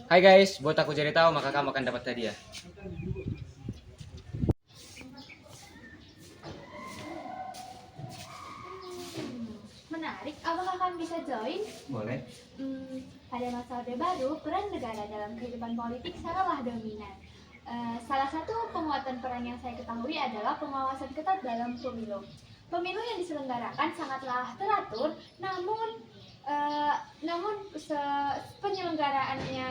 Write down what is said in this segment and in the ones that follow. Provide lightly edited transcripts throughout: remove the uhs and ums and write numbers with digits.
Hai guys, buat aku cari tahu maka kamu akan dapat hadiah. Menarik, apakah kalian bisa join? Boleh. Pada masa Orde Baru, peran negara dalam kehidupan politik sangatlah dominan. Salah satu penguatan peran yang saya ketahui adalah pengawasan ketat dalam pemilu. Pemilu yang diselenggarakan sangatlah teratur, namun penyelenggaraannya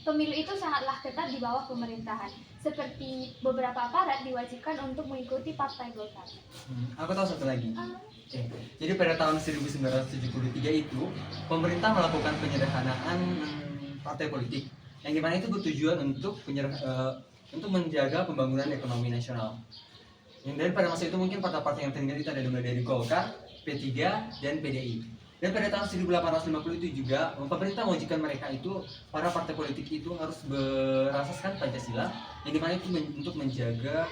pemilu itu sangatlah ketat di bawah pemerintahan. Seperti beberapa aparat diwajibkan untuk mengikuti Partai Golkar. Aku tahu satu lagi. Jadi pada tahun 1973 itu pemerintah melakukan penyederhanaan partai politik yang dimana itu bertujuan untuk menjaga pembangunan ekonomi nasional. Yang dari pada masa itu mungkin partai-partai yang terlihat itu ada mulai dari Golkar, P3 dan PDI. Dan pada tahun 1850 itu juga pemerintah mewajibkan mereka itu para partai politik itu harus berasaskan Pancasila yang dimana itu untuk menjaga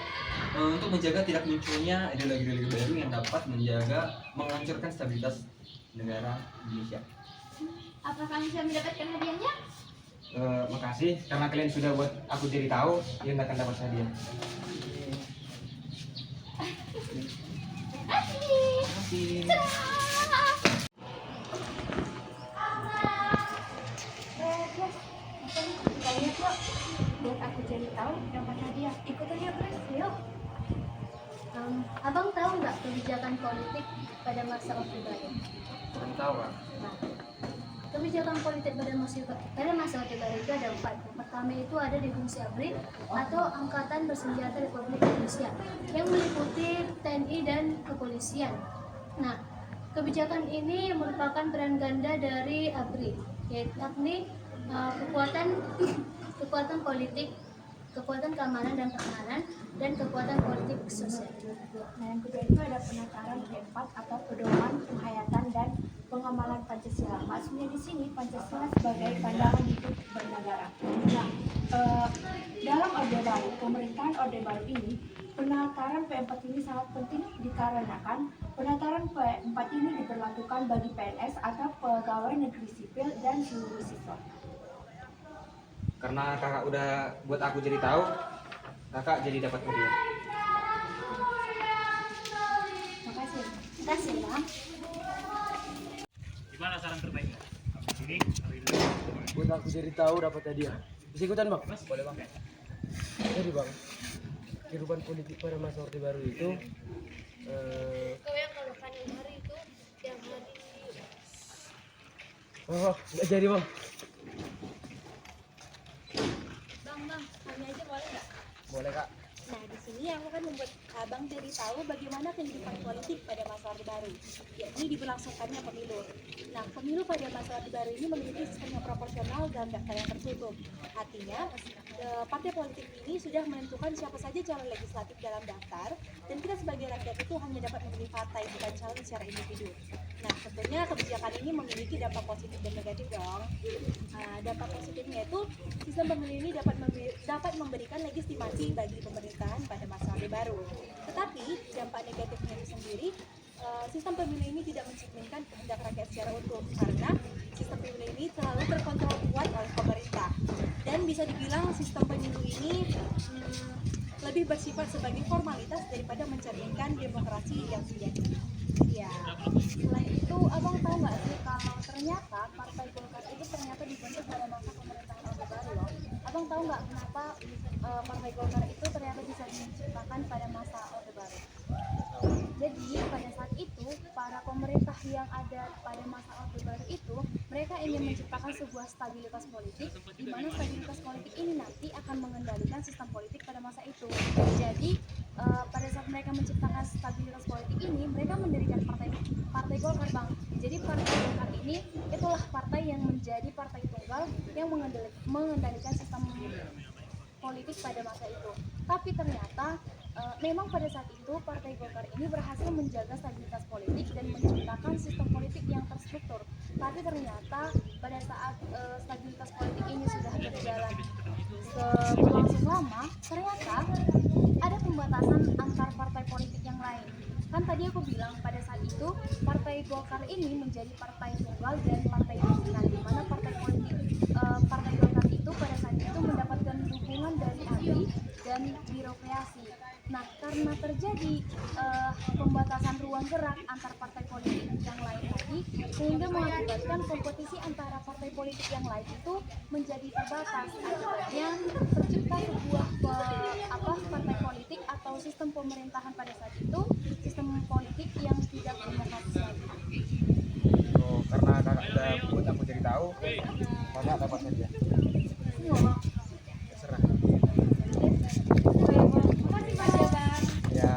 tidak munculnya ideologi-ideologi baru yang dapat menghancurkan stabilitas negara Indonesia. Apakah bisa mendapatkan hadiahnya? Makasih karena kalian sudah buat aku jadi tahu, kalian akan dapat hadiah. Makasih. Buat aku jadi tahu dapat hadiah. Ikut aja Grace, yuk. Abang tahu nggak kebijakan politik pada masa Orde Baru? Kurang tahu kan? Nah, kebijakan politik pada masa Orde Baru itu ada 4. Pertama itu ada Defensi ABRI atau Angkatan Bersenjata Republik Indonesia yang meliputi TNI dan kepolisian. Nah, kebijakan ini merupakan peran ganda dari ABRI, yakni kekuatan politik, kekuatan keamanan dan pertahanan, dan kekuatan politik sosial. Nah, yang kedua itu ada penataran P4 atau pedoman penghayatan dan pengamalan Pancasila. Maksudnya di sini Pancasila sebagai pandangan hidup bernegara. Nah, dalam Orde Baru, pemerintahan Orde Baru ini, penataran P4 ini sangat penting dikarenakan penataran P4 ini diberlakukan bagi PNS atau pegawai negeri sipil dan seluruh siswa. Karena kakak udah buat aku jadi tahu, kakak jadi dapat hadiah. Makasih. Makasih, Bang. Gimana saran terbaiknya? Ini Buat aku jadi tahu dapat hadiah. Bisa ikutan bang? boleh bang. Jadi bang, kehidupan politik pada masa Orde Baru itu Kau yang kalau kanan hari itu tiap hari. nggak jadi bang. Bang, tanya aja boleh nggak? Boleh kak. Nah, di sini aku akan membuat abang jadi tahu bagaimana kehidupan politik pada masa Orde Baru, yakni diberlangsungkannya pemilu. Nah, pemilu pada masa Orde Baru ini memiliki sistem yang proporsional dan daftar yang tertutup. Artinya, partai politik ini sudah menentukan siapa saja calon legislatif dalam daftar, dan kita sebagai rakyat itu hanya dapat memilih partai, bukan calon secara individu. Nah, tentunya kebijakan ini memiliki dampak positif dan negatif dong. Dampak positifnya itu sistem pemilu ini dapat memberikan legitimasi bagi pemerintahan pada masa Orde Baru. Tetapi dampak negatifnya itu sendiri, sistem pemilu ini tidak mencerminkan kehendak rakyat secara utuh karena sistem pemilu ini terlalu terkontrol kuat oleh pemerintah, dan bisa dibilang sistem pemilu ini lebih bersifat sebagai formalitas daripada mencerminkan demokrasi yang sejati. Ya, setelah itu abang tahu nggak sih kalau ternyata Partai Golkar itu ternyata dibentuk pada masa pemerintahan Orde Baru loh. Abang tahu nggak kenapa Partai Golkar itu ternyata bisa diciptakan pada masa Orde Baru? Jadi pada saat itu para pemerintah yang ada pada masa Orde Baru itu mereka ingin menciptakan sebuah stabilitas politik, di mana stabilitas politik ini nanti akan mengendalikan sistem politik pada masa itu. Jadi pada saat mereka menciptakan stabilitas politik ini, mereka mendirikan partai Golkar, bang. Jadi partai Golkar ini itulah partai yang menjadi partai tunggal yang mengendalikan sistem politik pada masa itu. Tapi ternyata memang pada saat itu Partai Golkar ini berhasil menjaga stabilitas politik dan menciptakan sistem politik yang terstruktur. Tapi ternyata pada saat stabilitas politik ini sudah berjalan berlangsung lama, ternyata ada pembatasan antar partai politik yang lain. Kan tadi aku bilang pada saat itu Partai Golkar ini menjadi partai tunggal dan partai dominan, di mana partai politik di pembatasan ruang gerak antar partai politik yang lain tadi, sehingga mengakibatkan kompetisi antara partai politik yang lain itu menjadi terbatas. Akibatnya tercipta sebuah partai politik atau sistem pemerintahan pada saat itu, sistem politik yang tidak demokratis lagi. Oh, karena kakak udah buat aku jadi tahu, kakak dapat hadiah. Terserah. Makasih Mas ya Bang. Ya.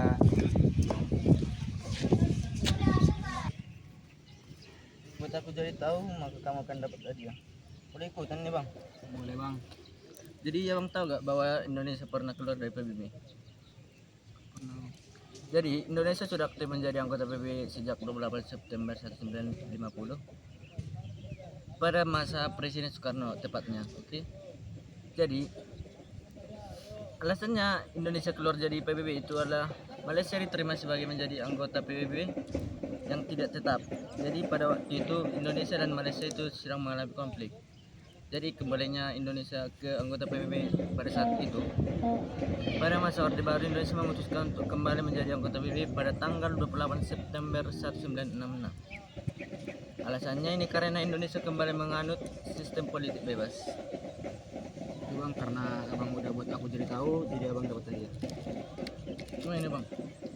Buat aku jadi tahu, maka kamu akan dapat hadiah. Boleh ikutan nih bang? Boleh bang. Jadi ya bang tahu gak bahwa Indonesia pernah keluar dari PBB? Jadi Indonesia sudah aktif menjadi anggota PBB sejak 28 September 1950 pada masa Presiden Soekarno tepatnya. Oke. Jadi alasannya Indonesia keluar dari PBB itu adalah Malaysia diterima sebagai menjadi anggota PBB yang tidak tetap. Jadi pada waktu itu Indonesia dan Malaysia itu sedang mengalami konflik. Jadi kembalinya Indonesia ke anggota PBB pada saat itu, pada masa Orde Baru Indonesia memutuskan untuk kembali menjadi anggota PBB pada tanggal 28 September 1966. Alasannya ini karena Indonesia kembali menganut sistem politik bebas. Itu bang, karena abang udah buat aku jadi tahu, jadi abang dapat hadiah. Cuma ini bang,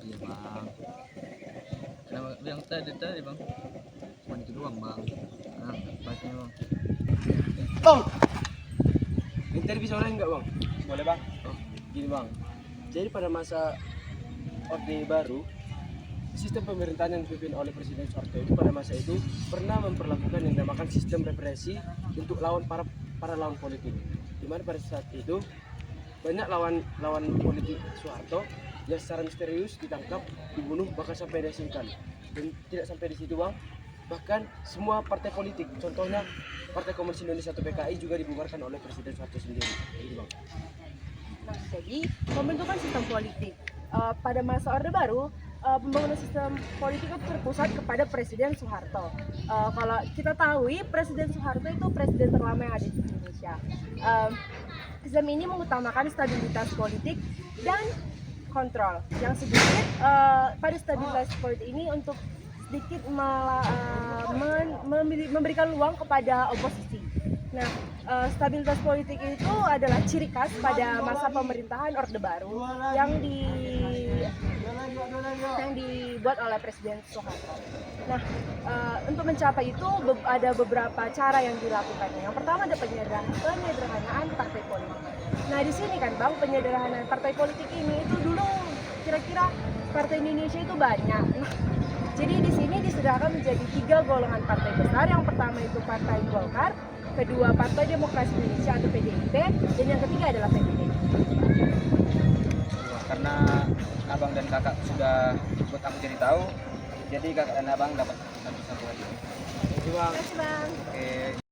Iya bang, kenapa yang tadi bang? cuma itu doang bang. Nah, pastinya bang. Bang, interview online nggak bang? Boleh bang? Gini bang, jadi pada masa Orde Baru, sistem pemerintahan yang dipimpin oleh Presiden Soeharto itu pada masa itu pernah memperlakukan yang dinamakan sistem represi untuk para lawan politik. Di mana pada saat itu banyak lawan politik Soeharto yang secara misterius ditangkap, dibunuh, bahkan sampai diasingkan. Dan tidak sampai di situ bang, bahkan semua partai politik, contohnya Partai Komunis Indonesia atau PKI juga dibubarkan oleh Presiden Soeharto sendiri. Gitu bang. Nah, jadi pembentukan sistem politik pada masa Orde Baru, pembangunan sistem politik itu terpusat kepada Presiden Soeharto. Kalau kita tahu, Presiden Soeharto itu presiden terlama yang ada di Indonesia. Sistem ini mengutamakan stabilitas politik dan kontrol. Yang sedikit pada stabilitas politik ini untuk sedikit memberikan ruang kepada oposisi. Nah, stabilitas politik itu adalah ciri khas pada masa pemerintahan Orde Baru yang dibuat oleh Presiden Soeharto. Nah, untuk mencapai itu ada beberapa cara yang dilakukannya. Yang pertama ada penyederhanaan partai politik. Nah, di sini kan Bang, penyederhanaan partai politik ini itu dulu kira-kira partai Indonesia itu banyak. Nah, jadi di sini disederhanakan menjadi 3 golongan partai besar. Yang pertama itu Partai Golkar, kedua Partai Demokrasi Indonesia atau PDIP, dan yang ketiga adalah PBB. Karena abang dan kakak sudah buat aku jadi tahu, jadi kakak dan abang dapat satu hadiah. Jadi bang. Terima kasih Bang. Oke.